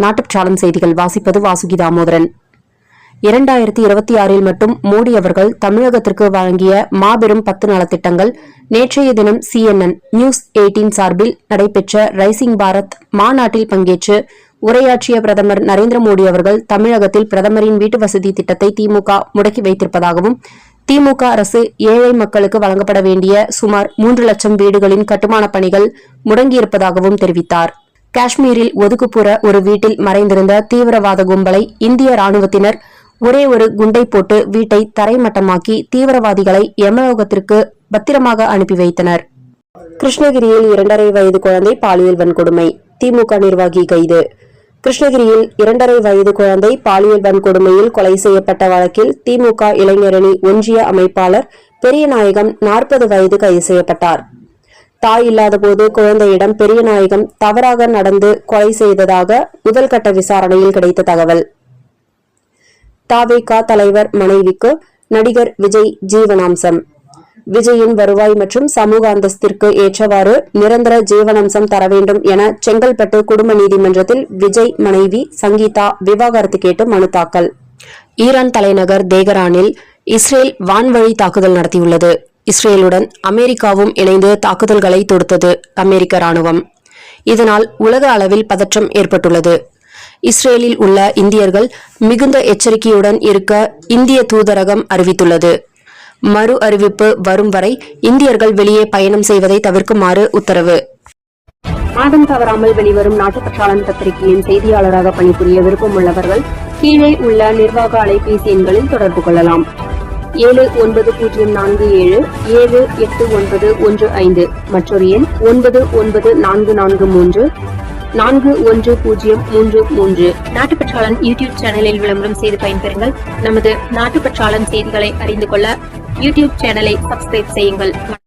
நாட்டுச்சாளம் செய்திகள் வாசிப்பது வாசுகி தாமோதரன். 2026 மட்டும் மோடி அவர்கள் தமிழகத்திற்கு வழங்கிய மாபெரும் 10 நலத்திட்டங்கள். நேற்றைய தினம் CNN நியூஸ் 18 சார்பில் நடைபெற்ற ரைசிங் பாரத் மாநாட்டில் பங்கேற்று உரையாற்றிய பிரதமர் நரேந்திர மோடி அவர்கள் தமிழகத்தில் பிரதமரின் வீட்டு வசதி திட்டத்தை திமுக முடக்கி வைத்திருப்பதாகவும், திமுக அரசு ஏழை மக்களுக்கு வழங்கப்பட வேண்டிய சுமார் 3 லட்சம் வீடுகளின் கட்டுமான பணிகள் முடங்கியிருப்பதாகவும் தெரிவித்தார். காஷ்மீரில் ஒதுக்குப்புற ஒரு வீட்டில் மறைந்திருந்த தீவிரவாத கும்பலை இந்திய ராணுவத்தினர் ஒரே ஒரு குண்டை போட்டு வீட்டை தரைமட்டமாக்கி தீவிரவாதிகளை யமலோகத்திற்கு பத்திரமாக அனுப்பி வைத்தனர். கிருஷ்ணகிரியில் 2.5 வயது குழந்தை பாலியல் வன்கொடுமை. திமுக நிர்வாகி கைது. கிருஷ்ணகிரியில் 2.5 வயது குழந்தை பாலியல் வன்கொடுமையில் கொலை செய்யப்பட்ட வழக்கில் திமுக இளைஞரணி ஒன்றிய அமைப்பாளர் பெரியநாயகம் 40 வயது கைது செய்யப்பட்டார். தாய் இல்லாத போது குழந்தையிடம் பெரியநாயகம் தவறாக நடந்து கொலை செய்ததாக முதல்கட்ட விசாரணையில் கிடைத்த தகவல். தவிக தலைவர் மனைவிக்கு நடிகர் விஜய் ஜீவனாம்சம். விஜயின் வருவாய் மற்றும் சமூக அந்தஸ்திற்கு ஏற்றவாறு நிரந்தர ஜீவனாம்சம் தர வேண்டும் என செங்கல்பட்டு குடும்ப நீதிமன்றத்தில் விஜய் மனைவி சங்கீதா விவாகரத்து கேட்டு மனு தாக்கல். ஈரான் தலைநகர் தேகரானில் இஸ்ரேல் வான்வழி தாக்குதல் நடத்தியுள்ளது. இஸ்ரேலுடன் அமெரிக்காவும் இணைந்து தாக்குதல்களை தொடுத்தது அமெரிக்க ராணுவம். இதனால் உலக அளவில் பதற்றம் ஏற்பட்டுள்ளது. இஸ்ரேலில் உள்ள இந்தியர்கள் மிகுந்த எச்சரிக்கையுடன் இருக்க இந்திய தூதரகம் அறிவித்துள்ளது. மறு அறிவிப்பு வரும் வரை இந்தியர்கள் வெளியே பயணம் செய்வதை தவிர்க்குமாறு உத்தரவு. மாதம் தவறாமல் வெளிவரும் நாட்டுப்பற்றாளன் பத்திரிகையின் செய்தியாளராக பணிபுரிய விருப்பம் உள்ளவர்கள் கீழே உள்ள நிர்வாக அலைபேசி எண்களில் தொடர்பு கொள்ளலாம். 7947789115 மற்றொரு எண் 994434 4103. நாட்டுப்பற்றாளன் யூடியூப் சேனலில் விளம்பரம் செய்து பயன்பெறுங்கள். நமது நாட்டுப்பற்றாளன் செய்திகளை அறிந்து கொள்ள யூடியூப் சேனலை சப்ஸ்கிரைப் செய்யுங்கள்.